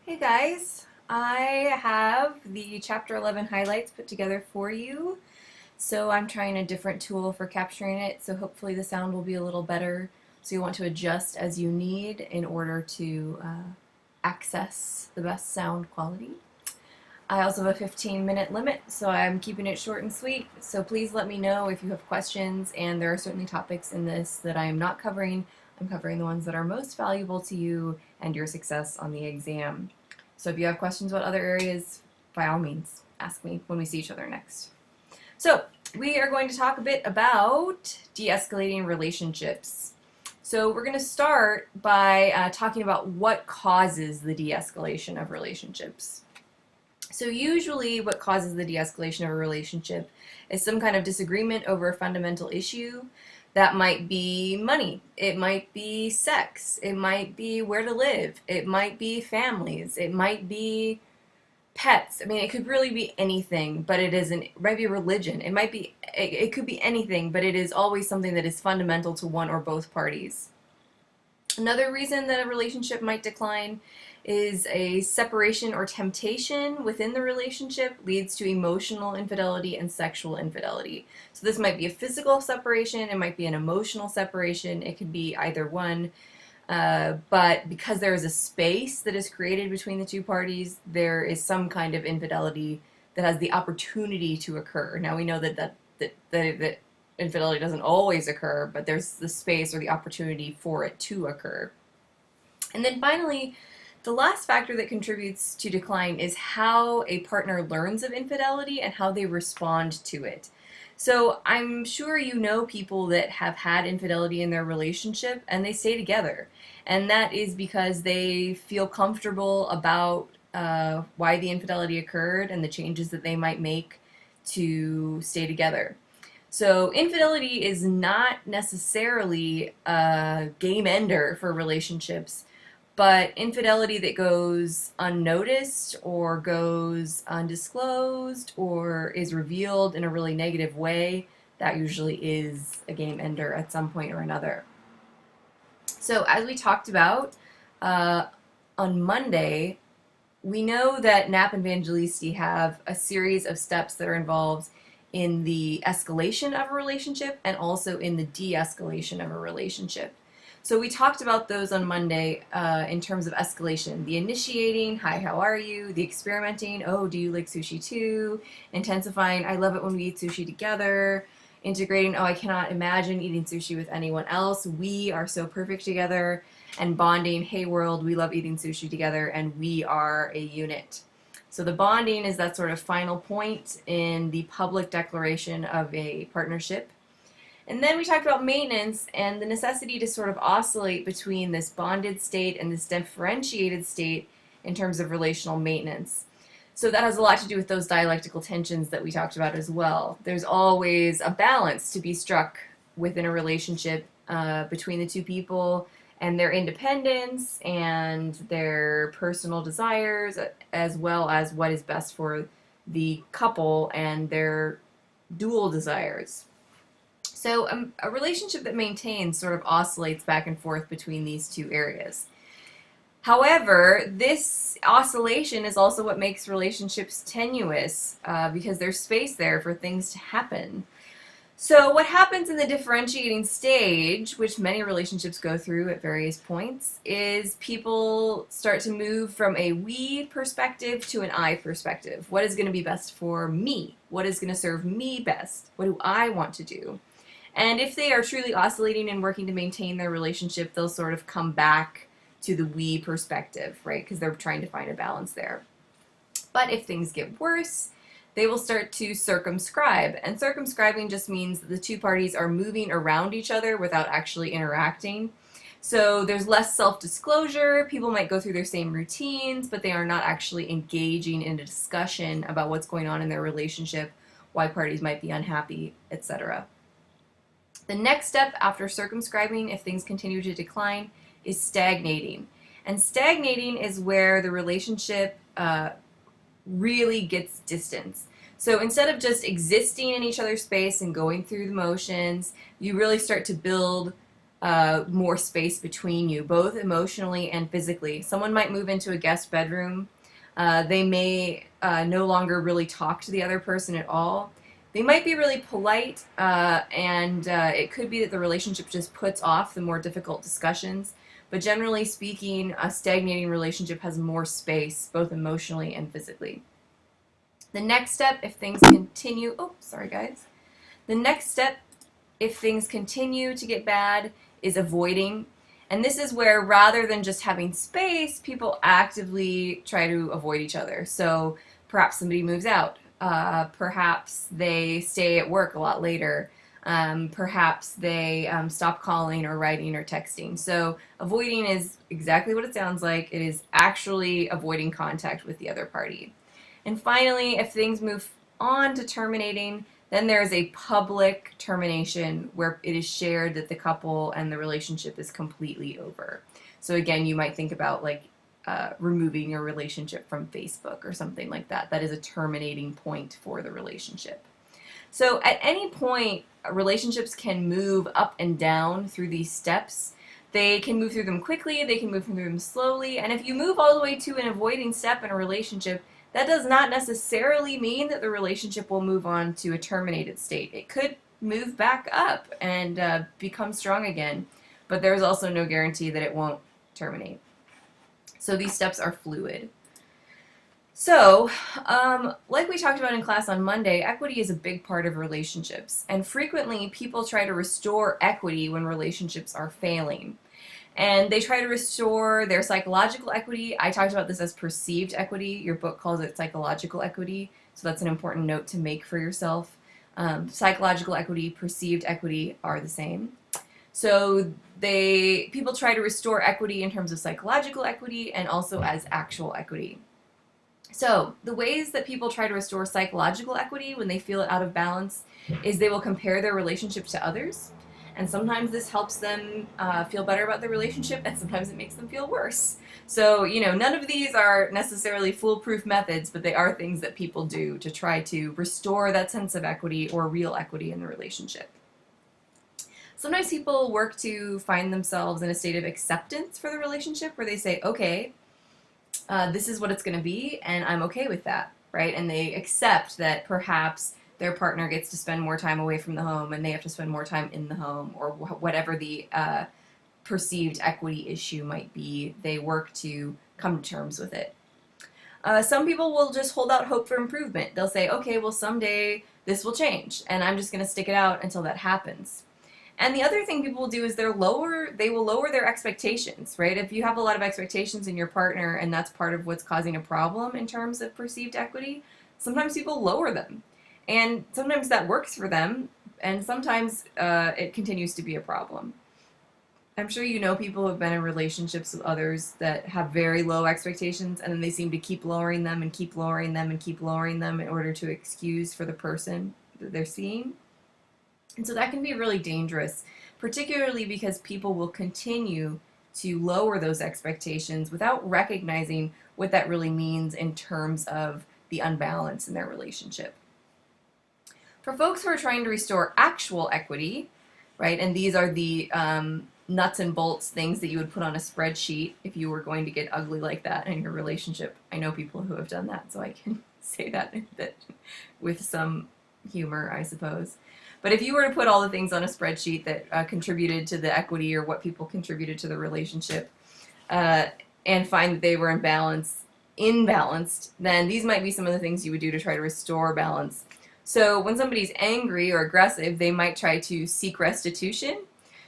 Hey guys, I have the Chapter 11 highlights put together for you. So I'm trying a different tool for capturing it, so hopefully the sound will be a little better. So you want to adjust as you need in order to access the best sound quality. I also have a 15-minute limit, so I'm keeping it short and sweet. So please let me know if you have questions, and there are certainly topics in this that I am not covering. I'm covering the ones that are most valuable to you and your success on the exam. So if you have questions about other areas, by all means, ask me when we see each other next. So we are going to talk a bit about de-escalating relationships. So we're going to start by talking about what causes the de-escalation of relationships. So usually what causes the de-escalation of a relationship is some kind of disagreement over a fundamental issue. That might be money, it might be sex, it might be where to live, it might be families, it might be pets. I mean, it could really be anything, but it might be religion, it could be anything, but it is always something that is fundamental to one or both parties. Another reason that a relationship might decline is a separation or temptation within the relationship leads to emotional infidelity and sexual infidelity. So this might be a physical separation, it might be an emotional separation, it could be either one. But because there is a space that is created between the two parties, there is some kind of infidelity that has the opportunity to occur. Now we know that infidelity doesn't always occur, but there's the space or the opportunity for it to occur. And then finally, the last factor that contributes to decline is how a partner learns of infidelity and how they respond to it. So I'm sure you know people that have had infidelity in their relationship and they stay together. And that is because they feel comfortable about why the infidelity occurred and the changes that they might make to stay together. So infidelity is not necessarily a game ender for relationships, but infidelity that goes unnoticed or goes undisclosed or is revealed in a really negative way, that usually is a game ender at some point or another. So as we talked about on Monday, we know that Knapp and Evangelisti have a series of steps that are involved in the escalation of a relationship and also in the de-escalation of a relationship. So we talked about those on Monday in terms of escalation. The initiating, hi, how are you? The experimenting, oh, do you like sushi too? Intensifying, I love it when we eat sushi together. Integrating, oh, I cannot imagine eating sushi with anyone else. We are so perfect together. And bonding, hey world, we love eating sushi together and we are a unit. So the bonding is that sort of final point in the public declaration of a partnership. And then we talked about maintenance and the necessity to sort of oscillate between this bonded state and this differentiated state in terms of relational maintenance. So that has a lot to do with those dialectical tensions that we talked about as well. There's always a balance to be struck within a relationship between the two people and their independence and their personal desires, as well as what is best for the couple and their dual desires. So a relationship that maintains sort of oscillates back and forth between these two areas. However, this oscillation is also what makes relationships tenuous because there's space there for things to happen. So what happens in the differentiating stage, which many relationships go through at various points, is people start to move from a we perspective to an I perspective. What is going to be best for me? What is going to serve me best? What do I want to do? And if they are truly oscillating and working to maintain their relationship, they'll sort of come back to the we perspective, right? Because they're trying to find a balance there. But if things get worse, they will start to circumscribe. And circumscribing just means that the two parties are moving around each other without actually interacting. So there's less self-disclosure, people might go through their same routines, but they are not actually engaging in a discussion about what's going on in their relationship, why parties might be unhappy, etc. The next step after circumscribing, if things continue to decline, is stagnating. And stagnating is where the relationship really gets distance. So instead of just existing in each other's space and going through the motions, you really start to build more space between you, both emotionally and physically. Someone might move into a guest bedroom. They may no longer really talk to the other person at all. They might be really polite, and it could be that the relationship just puts off the more difficult discussions. But generally speaking, a stagnating relationship has more space, both emotionally and physically. The next step, if things continue, oh, sorry guys. The next step, if things continue to get bad, is avoiding. And this is where, rather than just having space, people actively try to avoid each other. So perhaps somebody moves out. Perhaps they stay at work a lot later. Perhaps they stop calling or writing or texting. So avoiding is exactly what it sounds like. It is actually avoiding contact with the other party. And finally, if things move on to terminating, then there is a public termination where it is shared that the couple and the relationship is completely over. So again, you might think about like removing your relationship from Facebook or something like that. That is a terminating point for the relationship. So at any point, relationships can move up and down through these steps. They can move through them quickly, they can move through them slowly, and if you move all the way to an avoiding step in a relationship, that does not necessarily mean that the relationship will move on to a terminated state. It could move back up and become strong again, but there's also no guarantee that it won't terminate. So these steps are fluid. So, like we talked about in class on Monday, equity is a big part of relationships, and frequently people try to restore equity when relationships are failing. And they try to restore their psychological equity. I talked about this as perceived equity. Your book calls it psychological equity, so that's an important note to make for yourself. Psychological equity, perceived equity are the same. So people try to restore equity in terms of psychological equity and also as actual equity. So the ways that people try to restore psychological equity when they feel it out of balance is they will compare their relationship to others. And sometimes this helps them feel better about their relationship, and sometimes it makes them feel worse. So, none of these are necessarily foolproof methods, but they are things that people do to try to restore that sense of equity or real equity in the relationship. Sometimes people work to find themselves in a state of acceptance for the relationship where they say, okay, this is what it's going to be, and I'm okay with that, right? And they accept that perhaps their partner gets to spend more time away from the home and they have to spend more time in the home, or whatever the perceived equity issue might be. They work to come to terms with it. Some people will just hold out hope for improvement. They'll say, okay, well, someday this will change, and I'm just going to stick it out until that happens. And the other thing people will do is they will lower their expectations, right? If you have a lot of expectations in your partner and that's part of what's causing a problem in terms of perceived equity, sometimes people lower them. And sometimes that works for them, and sometimes it continues to be a problem. I'm sure you know people who have been in relationships with others that have very low expectations, and then they seem to keep lowering them and keep lowering them and keep lowering them in order to excuse for the person that they're seeing. And so that can be really dangerous, particularly because people will continue to lower those expectations without recognizing what that really means in terms of the unbalance in their relationship. For folks who are trying to restore actual equity, right, and these are the nuts and bolts things that you would put on a spreadsheet if you were going to get ugly like that in your relationship. I know people who have done that, so I can say that with some humor, I suppose. But if you were to put all the things on a spreadsheet that contributed to the equity or what people contributed to the relationship and find that they were imbalanced, then these might be some of the things you would do to try to restore balance. So when somebody's angry or aggressive, they might try to seek restitution.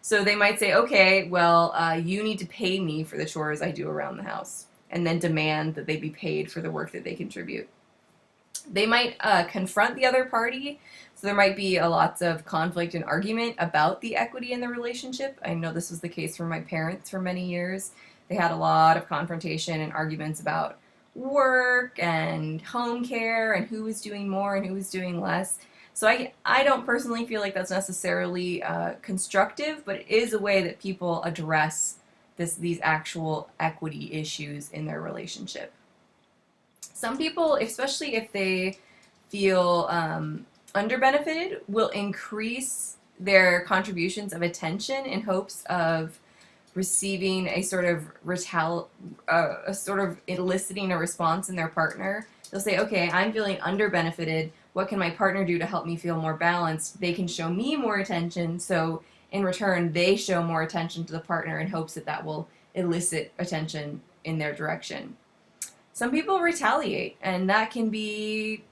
So they might say, okay, well, you need to pay me for the chores I do around the house, and then demand that they be paid for the work that they contribute. They might confront the other party, so there might be lots of conflict and argument about the equity in the relationship. I know this was the case for my parents for many years. They had a lot of confrontation and arguments about work and home care and who was doing more and who was doing less. So I don't personally feel like that's necessarily constructive, but it is a way that people address these actual equity issues in their relationship. Some people, especially if they feel underbenefited, will increase their contributions of attention in hopes of receiving a sort of a sort of eliciting a response in their partner. They'll say, okay, I'm feeling under-benefited. What can my partner do to help me feel more balanced? They can show me more attention, so in return, they show more attention to the partner in hopes that that will elicit attention in their direction. Some people retaliate, and that can be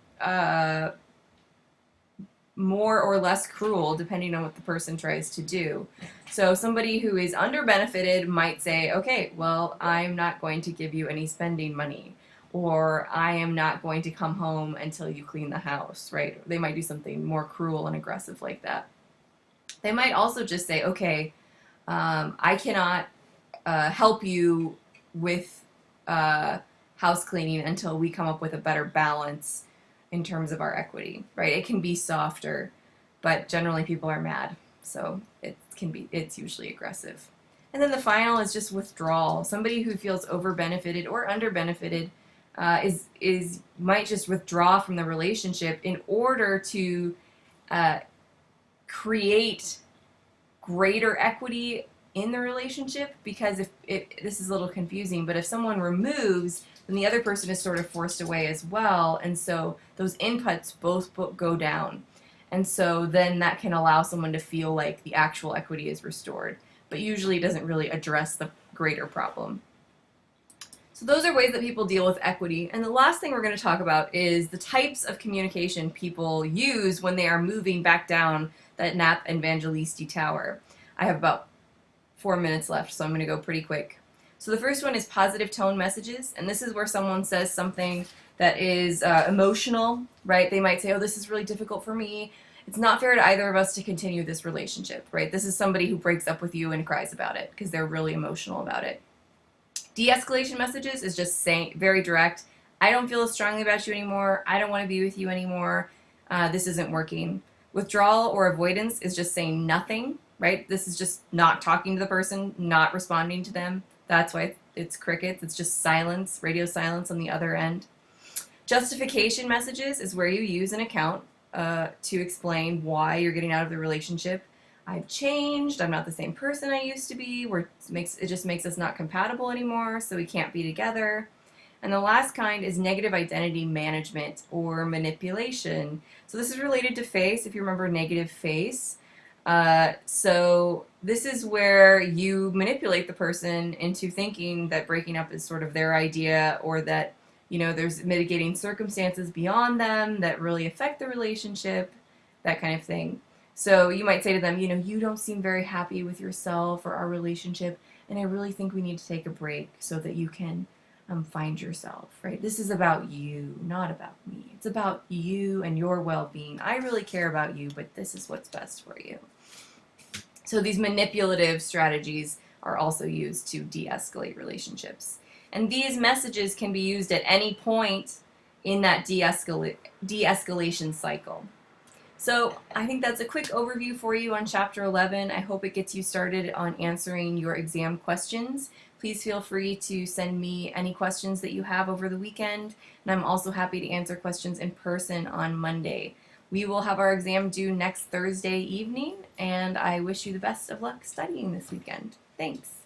more or less cruel depending on what the person tries to do. So somebody who is under-benefited might say, okay, well, I'm not going to give you any spending money, or I am not going to come home until you clean the house, right? They might do something more cruel and aggressive like that. They might also just say, okay, I cannot help you with house cleaning until we come up with a better balance in terms of our equity, right? It can be softer, but generally people are mad, so it's usually aggressive. And then the final is just withdrawal. Somebody who feels over-benefited or under-benefited might just withdraw from the relationship in order to create greater equity in the relationship, because if this is a little confusing, but if someone removes, then the other person is sort of forced away as well, and so those inputs both go down, and so then that can allow someone to feel like the actual equity is restored, but usually doesn't really address the greater problem. So those are ways that people deal with equity. And the last thing we're going to talk about is the types of communication people use when they are moving back down that Nap Evangelisti tower. I have about 4 minutes left, so I'm going to go pretty quick. So the first one is positive tone messages, and this is where someone says something that is emotional, right? They might say, oh, this is really difficult for me. It's not fair to either of us to continue this relationship, right? This is somebody who breaks up with you and cries about it because they're really emotional about it. De-escalation messages is just saying, very direct, I don't feel as strongly about you anymore. I don't want to be with you anymore. This isn't working. Withdrawal or avoidance is just saying nothing, right? This is just not talking to the person, not responding to them. That's why it's crickets. It's just silence, radio silence on the other end. Justification messages is where you use an account to explain why you're getting out of the relationship. I've changed. I'm not the same person I used to be. It just makes us not compatible anymore, so we can't be together. And the last kind is negative identity management or manipulation. So this is related to face, if you remember negative face. So this is where you manipulate the person into thinking that breaking up is sort of their idea, or that, you know, there's mitigating circumstances beyond them that really affect the relationship, that kind of thing. So you might say to them, you know, you don't seem very happy with yourself or our relationship, and I really think we need to take a break so that you can find yourself, right? This is about you, not about me. It's about you and your well-being. I really care about you, but this is what's best for you. So these manipulative strategies are also used to de-escalate relationships. And these messages can be used at any point in that de-escalation cycle. So I think that's a quick overview for you on Chapter 11. I hope it gets you started on answering your exam questions. Please feel free to send me any questions that you have over the weekend, and I'm also happy to answer questions in person on Monday. We will have our exam due next Thursday evening, and I wish you the best of luck studying this weekend. Thanks.